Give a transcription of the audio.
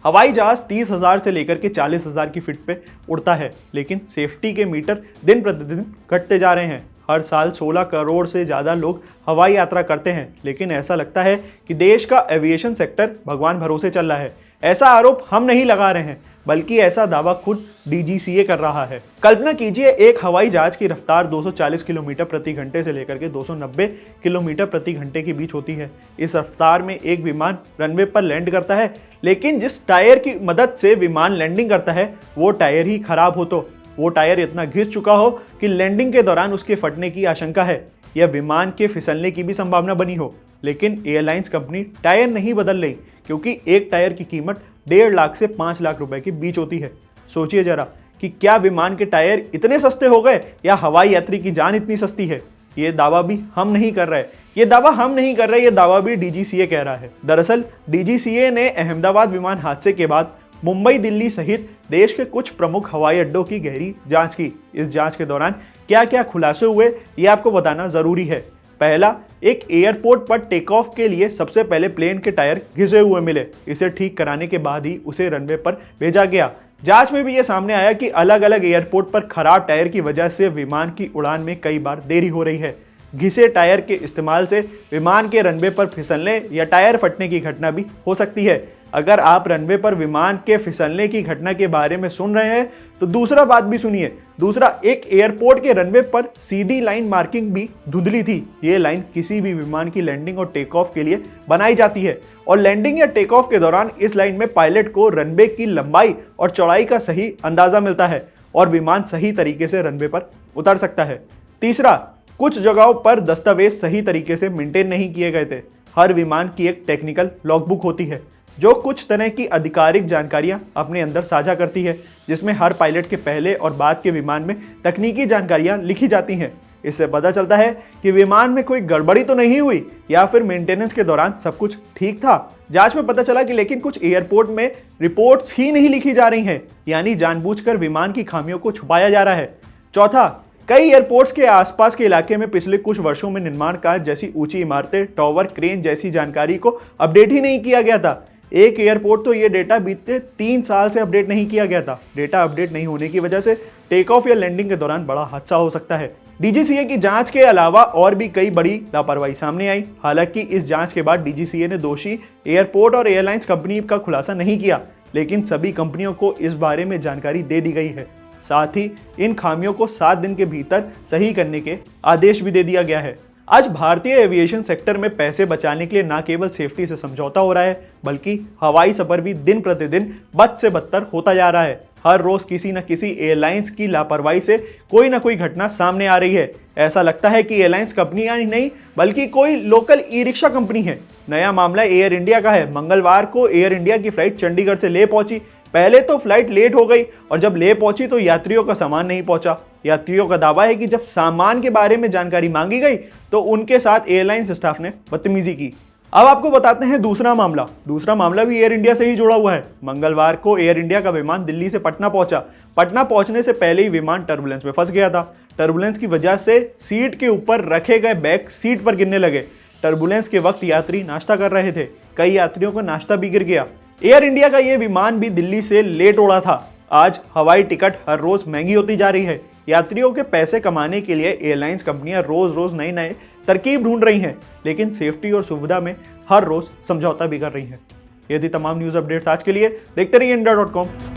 हवाई जहाज 30,000 से लेकर के 40,000 की फीट पे उड़ता है, लेकिन सेफ्टी के मीटर दिन प्रतिदिन घटते जा रहे हैं। हर साल 16 करोड़ से ज़्यादा लोग हवाई यात्रा करते हैं, लेकिन ऐसा लगता है कि देश का एविएशन सेक्टर भगवान भरोसे चल रहा है। ऐसा आरोप हम नहीं लगा रहे हैं, बल्कि ऐसा दावा खुद डीजीसीए कर रहा है। कल्पना कीजिए, एक हवाई जहाज की रफ्तार 240 किलोमीटर प्रति घंटे से लेकर के 290 किलोमीटर प्रति घंटे के बीच होती है। इस रफ्तार में एक विमान रनवे पर लैंड करता है, लेकिन जिस टायर की मदद से विमान लैंडिंग करता है वो टायर ही खराब हो तो वो टायर इतना घिस चुका हो कि लैंडिंग के दौरान उसके फटने की आशंका है या विमान के फिसलने की भी संभावना बनी हो। लेकिन एयरलाइंस कंपनी टायर नहीं बदल रही, क्योंकि एक टायर की कीमत 1.5 लाख से 5 लाख रुपए के बीच होती है। सोचिए जरा कि क्या विमान के टायर इतने सस्ते हो गए या हवाई यात्री की जान इतनी सस्ती है। ये दावा भी हम नहीं कर रहे, ये दावा भी डीजीसीए कह रहा है। दरअसल डीजीसीए ने अहमदाबाद विमान हादसे के बाद मुंबई, दिल्ली सहित देश के कुछ प्रमुख हवाई अड्डों की गहरी जांच की। इस जांच के दौरान क्या क्या खुलासे हुए ये आपको बताना जरूरी है। पहला, एक एयरपोर्ट पर टेक ऑफ के लिए सबसे पहले प्लेन के टायर घिसे हुए मिले। इसे ठीक कराने के बाद ही उसे रनवे पर भेजा गया। जांच में भी ये सामने आया कि अलग अलग एयरपोर्ट पर खराब टायर की वजह से विमान की उड़ान में कई बार देरी हो रही है। घिसे टायर के इस्तेमाल से विमान के रनवे पर फिसलने या टायर फटने की घटना भी हो सकती है। अगर आप रनवे पर विमान के फिसलने की घटना के बारे में सुन रहे हैं तो दूसरा बात भी सुनिए। दूसरा, एक एयरपोर्ट के रनवे पर सीधी लाइन मार्किंग भी धुंधली थी। ये लाइन किसी भी विमान की लैंडिंग और टेक ऑफ के लिए बनाई जाती है, और लैंडिंग या टेक ऑफ के दौरान इस लाइन में पायलट को रनवे की लंबाई और चौड़ाई का सही अंदाजा मिलता है और विमान सही तरीके से रनवे पर उतर सकता है। तीसरा, कुछ जगहों पर दस्तावेज सही तरीके से मेंटेन नहीं किए गए थे। हर विमान की एक टेक्निकल लॉगबुक होती है जो कुछ तरह की आधिकारिक जानकारियां अपने अंदर साझा करती है, जिसमें हर पायलट के पहले और बाद के विमान में तकनीकी जानकारियां लिखी जाती हैं। इससे पता चलता है कि विमान में कोई गड़बड़ी तो नहीं हुई या फिर मेंटेनेंस के दौरान सब कुछ ठीक था। जांच में पता चला कि लेकिन कुछ एयरपोर्ट में रिपोर्ट्स ही नहीं लिखी जा रही हैं, यानी जानबूझकर विमान की खामियों को छुपाया जा रहा है। चौथा, कई एयरपोर्ट्स के आसपास के इलाके में पिछले कुछ वर्षों में निर्माण कार्य जैसी ऊंची इमारतें, टावर, क्रेन जैसी जानकारी को अपडेट ही नहीं किया गया था। एक एयरपोर्ट तो ये डेटा बीते 3 साल से अपडेट नहीं किया गया था। डेटा अपडेट नहीं होने की वजह से टेक ऑफ या लैंडिंग के दौरान बड़ा हादसा हो सकता है। डीजीसीए की जांच के अलावा और भी कई बड़ी लापरवाही सामने आई। हालांकि इस जांच के बाद डीजीसीए ने दोषी एयरपोर्ट और एयरलाइंस कंपनी का खुलासा नहीं किया, लेकिन सभी कंपनियों को इस बारे में जानकारी दे दी गई है। साथ ही इन खामियों को 7 दिन के भीतर सही करने के आदेश भी दे दिया गया है। आज भारतीय एविएशन सेक्टर में पैसे बचाने के लिए न केवल सेफ्टी से समझौता हो रहा है, बल्कि हवाई सफर भी दिन प्रतिदिन बद से बदतर होता जा रहा है। हर रोज किसी न किसी एयरलाइंस की लापरवाही से कोई ना कोई घटना सामने आ रही है। ऐसा लगता है कि एयरलाइंस कंपनियां ही नहीं, बल्कि कोई लोकल ई रिक्शा कंपनी है। नया मामला एयर इंडिया का है। मंगलवार को एयर इंडिया की फ्लाइट चंडीगढ़ से ले पहुंची। पहले तो फ्लाइट लेट हो गई और जब ले पहुंची तो यात्रियों का सामान नहीं पहुंचा। यात्रियों का दावा है कि जब सामान के बारे में जानकारी मांगी गई तो उनके साथ एयरलाइंस स्टाफ ने बदतमीजी की। अब आपको बताते हैं दूसरा मामला भी एयर इंडिया से ही जुड़ा हुआ है। मंगलवार को एयर इंडिया का विमान दिल्ली से पटना पहुंचा। पटना पहुंचने से पहले ही विमान टर्बुलेंस में फंस गया था। टर्बुलेंस की वजह से सीट के ऊपर रखे गए बैग सीट पर गिरने लगे। टर्बुलेंस के वक्त यात्री नाश्ता कर रहे थे। कई यात्रियों का नाश्ता भी गिर गया। एयर इंडिया का ये विमान भी दिल्ली से लेट उड़ा था। आज हवाई टिकट हर रोज महंगी होती जा रही है। यात्रियों के पैसे कमाने के लिए एयरलाइंस कंपनियां रोज रोज नए तरकीब ढूंढ रही हैं, लेकिन सेफ्टी और सुविधा में हर रोज समझौता भी कर रही हैं। यदि तमाम न्यूज अपडेट्स आज के लिए देखते रहिए इंडिया.com।